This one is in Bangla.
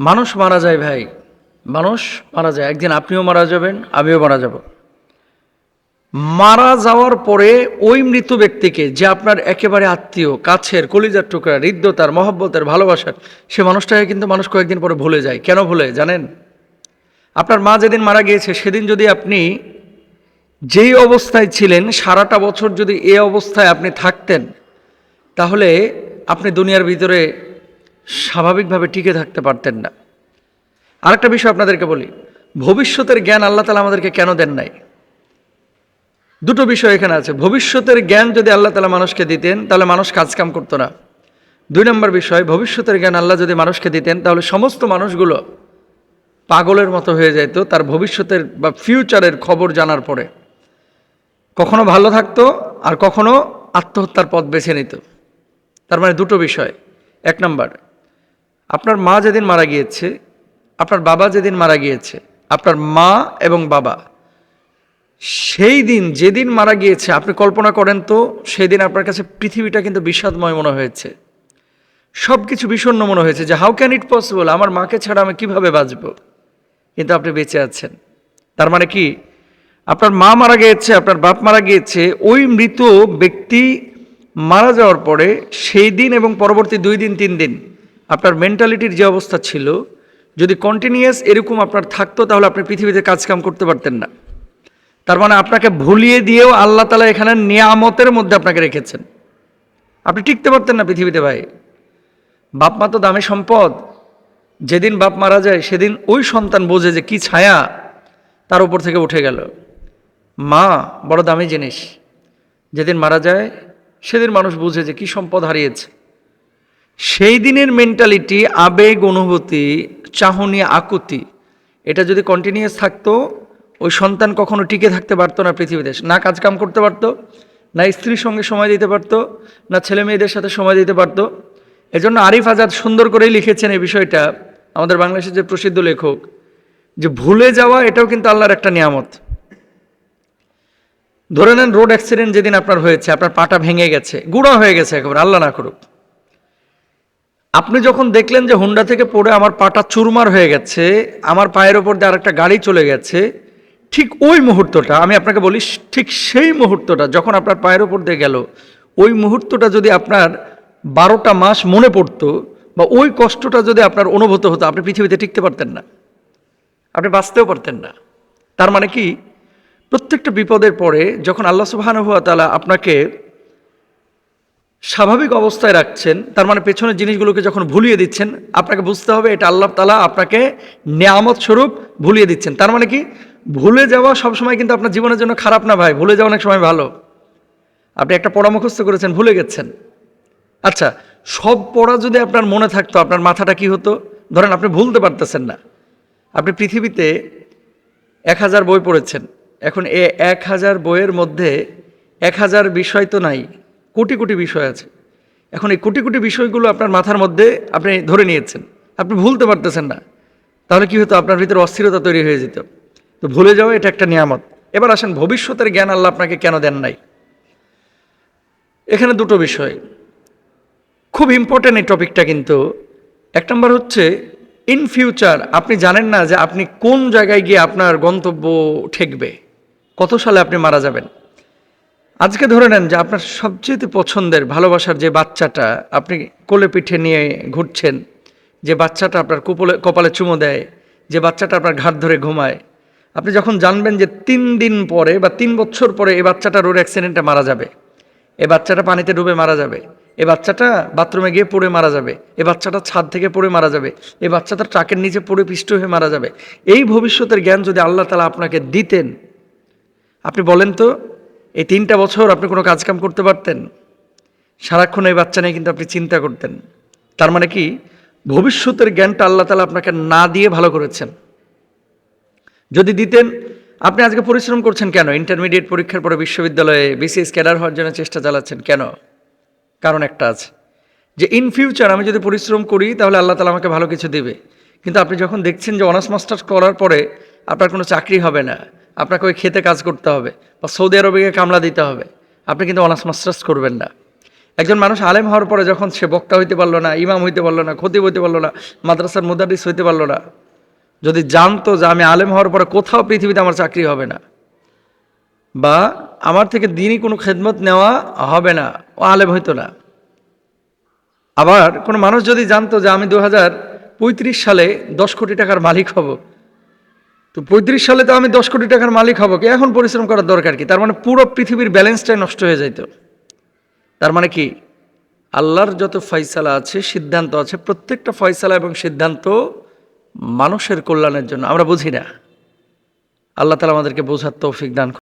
মানুষ মারা যায় ভাই, মানুষ মারা যায়। একদিন আপনিও মারা যাবেন, আমিও মারা যাব। মারা যাওয়ার পরে ওই মৃত ব্যক্তিকে, যে আপনার একেবারে আত্মীয়, কাছের, কলিজার টুকরা, হৃদ্যতার, মহব্বতের, ভালোবাসার, সে মানুষটাকে কিন্তু মানুষ কয়েকদিন পরে ভুলে যায়। কেন ভুলে জানেন? আপনার মা যেদিন মারা গিয়েছে সেদিন যদি আপনি যেই অবস্থায় ছিলেন সারাটা বছর যদি এই অবস্থায় আপনি থাকতেন, তাহলে আপনি দুনিয়ার ভিতরে স্বাভাবিকভাবে টিকে থাকতে পারতেন না। আরেকটা বিষয় আপনাদেরকে বলি, ভবিষ্যতের জ্ঞান আল্লাহ তাআলা আমাদেরকে কেন দেন নাই? দুটো বিষয় এখানে আছে। ভবিষ্যতের জ্ঞান যদি আল্লাহ তাআলা মানুষকে দিতেন তাহলে মানুষ কাজকাম করতো না। দুই নম্বর বিষয়, ভবিষ্যতের জ্ঞান আল্লাহ যদি মানুষকে দিতেন তাহলে সমস্ত মানুষগুলো পাগলের মতো হয়ে যেত তার ভবিষ্যতের বা ফিউচারের খবর জানার পরে। কখনো ভালো থাকতো আর কখনো আত্মহত্যার পথ বেছে নিত। তার মানে দুটো বিষয়। এক নম্বর, আপনার মা যেদিন মারা গিয়েছে, আপনার বাবা যেদিন মারা গিয়েছে, আপনার মা এবং বাবা সেই দিন যেদিন মারা গিয়েছে, আপনি কল্পনা করেন তো সেই দিন আপনার কাছে পৃথিবীটা কিন্তু বিষাদময় মনে হয়েছে, সব কিছু বিষণ্ণ মনে হয়েছে যে হাউ ক্যান ইট পসিবল, আমার মাকে ছাড়া আমি কিভাবে বাঁচব। কিন্তু আপনি বেঁচে আছেন। তার মানে কি, আপনার মা মারা গিয়েছে, আপনার বাপ মারা গিয়েছে, ওই মৃত ব্যক্তি মারা যাওয়ার পরে সেই দিন এবং পরবর্তী 2 দিন 3 দিন আপনার মেন্টালিটির যে অবস্থা ছিল, যদি কন্টিনিউয়াস এরকম আপনার থাকতো তাহলে আপনি পৃথিবীতে কাজকাম করতে পারতেন না। তার মানে আপনাকে ভুলিয়ে দিয়েও আল্লাহ তাআলা এখানে নিয়ামতের মধ্যে আপনাকে রেখেছেন। আপনি টিকতে পারতেন না পৃথিবীতে ভাই। বাপ মা তো দামি সম্পদ। যেদিন বাপ মারা যায় সেদিন ওই সন্তান বোঝে যে কি ছায়া তার উপর থেকে উঠে গেল। মা বড় দামি জিনিস। যেদিন মারা যায় সেদিন মানুষ বুঝে যে কি সম্পদ হারিয়েছে। সেই দিনের মেন্টালিটি, আবেগ, অনুভূতি, চাহনি, আকুতি, এটা যদি কন্টিনিউয়াস থাকতো, ওই সন্তান কখনো টিকে থাকতে পারতো না পৃথিবীতে। না কাজকাম করতে পারতো, না স্ত্রীর সঙ্গে সময় দিতে পারতো, না ছেলে মেয়েদের সাথে সময় দিতে পারতো। এজন্য আরিফ আজাদ সুন্দর করেই লিখেছেন এই বিষয়টা, আমাদের বাংলাদেশের যে প্রসিদ্ধ লেখক, যে ভুলে যাওয়া এটাও কিন্তু আল্লাহর একটা নিয়ামত। ধরে নেন রোড অ্যাক্সিডেন্ট যেদিন আপনার হয়েছে, আপনার পাটা ভেঙে গেছে, গুঁড়া হয়ে গেছে একেবারে, আল্লাহ না করুক। আপনি যখন দেখলেন যে হুন্ডা থেকে পড়ে আমার পাটা চুরমার হয়ে গেছে, আমার পায়ের ওপর দিয়ে আরেকটা গাড়ি চলে গেছে, ঠিক ওই মুহূর্তটা আমি আপনাকে বলি, ঠিক সেই মুহূর্তটা যখন আপনার পায়ের ওপর দিয়ে গেল, ওই মুহূর্তটা যদি আপনার 12টা মাস মনে পড়তো বা ওই কষ্টটা যদি আপনার অনুভূত হতো, আপনি পৃথিবীতে টিকতে পারতেন না, আপনি বাঁচতেও পারতেন না। তার মানে কি, প্রত্যেকটা বিপদের পরে যখন আল্লাহ সুবহানাহু ওয়া তাআলা আপনাকে স্বাভাবিক অবস্থায় রাখছেন, তার মানে পেছনের জিনিসগুলোকে যখন ভুলিয়ে দিচ্ছেন, আপনাকে বুঝতে হবে এটা আল্লাহ তাআলা আপনাকে নেয়ামত স্বরূপ ভুলিয়ে দিচ্ছেন। তার মানে কি, ভুলে যাওয়া সবসময় কিন্তু আপনার জীবনের জন্য খারাপ না ভাই, ভুলে যাওয়া অনেক সময় ভালো। আপনি একটা পড়া মুখস্থ করেছেন, ভুলে গেছেন। আচ্ছা, সব পড়া যদি আপনার মনে থাকতো, আপনার মাথাটা কি হতো? ধরেন আপনি ভুলতে পারতেছেন না। আপনি পৃথিবীতে 1000 বই পড়েছেন, এখন এ 1000 বইয়ের মধ্যে 1000 বিষয় তো নাই, কোটি কোটি বিষয় আছে। এখন এই কোটি কোটি বিষয়গুলো আপনার মাথার মধ্যে আপনি ধরে নিয়েছেন, আপনি ভুলতে পারতেছেন না। তাহলে কি হতো? আপনার ভিতরে অস্থিরতা তৈরি হয়ে যেত। তো ভুলে যাওয়া এটা একটা নিয়ামত। এবার আসেন, ভবিষ্যতের জ্ঞান আল্লাহ আপনাকে কেন দেন নাই? এখানে দুটো বিষয় খুব ইম্পর্টেন্ট এই টপিকটা কিন্তু। এক নম্বর হচ্ছে, ইন ফিউচার আপনি জানেন না যে আপনি কোন জায়গায় গিয়ে আপনার গন্তব্য ঠেকবে, কত সালে আপনি মারা যাবেন। আজকে ধরে নেন যে আপনার সবচেয়ে পছন্দের ভালোবাসার যে বাচ্চাটা আপনি কোলে পিঠে নিয়ে ঘুরছেন, যে বাচ্চাটা আপনার কপালে চুমো দেয়, যে বাচ্চাটা আপনার ঘাট ধরে ঘুমায়, আপনি যখন জানবেন যে 3 দিন পরে বা 3 বছর পরে এই বাচ্চাটা রোড অ্যাক্সিডেন্টে মারা যাবে, এই বাচ্চাটা পানিতে ডুবে মারা যাবে, এই বাচ্চাটা বাথরুমে গিয়ে পড়ে মারা যাবে, এই বাচ্চাটা ছাদ থেকে পড়ে মারা যাবে, এই বাচ্চাটা ট্রাকের নিচে পড়ে পিষ্ট হয়ে মারা যাবে, এই ভবিষ্যতের জ্ঞান যদি আল্লাহ তাআলা আপনাকে দিতেন, আপনি বলেন তো এই 3টা বছর আপনি কোনো কাজকাম করতে পারতেন? সারাক্ষণ এই বাচ্চা নিয়ে কিন্তু আপনি চিন্তা করতেন। তার মানে কি, ভবিষ্যতের জ্ঞানটা আল্লাহ তাআলা আপনাকে না দিয়ে ভালো করেছেন। যদি দিতেন, আপনি আজকে পরিশ্রম করছেন কেন? ইন্টারমিডিয়েট পরীক্ষার পরে বিশ্ববিদ্যালয়ে বিসিএস ক্যাডার হওয়ার জন্য চেষ্টা চালাচ্ছেন কেন? কারণ একটা আছে, যে ইন ফিউচার আমি যদি পরিশ্রম করি তাহলে আল্লাহ তাআলা আমাকে ভালো কিছু দেবে। কিন্তু আপনি যখন দেখছেন যে অনার্স মাস্টার্স করার পরে আপনার কোনো চাকরি হবে না, আপনাকে ওই খেতে কাজ করতে হবে বা সৌদি আরবে গিয়ে কামলা দিতে হবে, আপনি কিন্তু অনার্স মাস্টার্স করবেন না। একজন মানুষ আলেম হওয়ার পরে যখন সে বক্তা হইতে পারলো না, ইমাম হইতে পারলো না, খতিব হইতে পারলো না, মাদ্রাসার মুদারিস হইতে পারলো না, যদি জানতো যে আমি আলেম হওয়ার পরে কোথাও পৃথিবীতে আমার চাকরি হবে না, বা আমার থেকে দিনই কোনো খেদমত নেওয়া হবে না, ও আলেম হইতো না। আবার কোনো মানুষ যদি জানতো যে আমি 2035 সালে 10 কোটি টাকার মালিক হব, তো 35 সালে তো আমি 10 কোটি টাকার মালিক হব, কি এখন পরিশ্রম করার দরকার কি? তার মানে পুরো পৃথিবীর ব্যালেন্সটাই নষ্ট হয়ে যাইত। তার মানে কি, আল্লাহর যত ফয়সালা আছে, সিদ্ধান্ত আছে, প্রত্যেকটা ফয়সালা এবং সিদ্ধান্ত মানুষের কল্যাণের জন্য। আমরা বুঝি না। আল্লাহ তাআলা আমাদেরকে বোঝার তৌফিক দান করুন।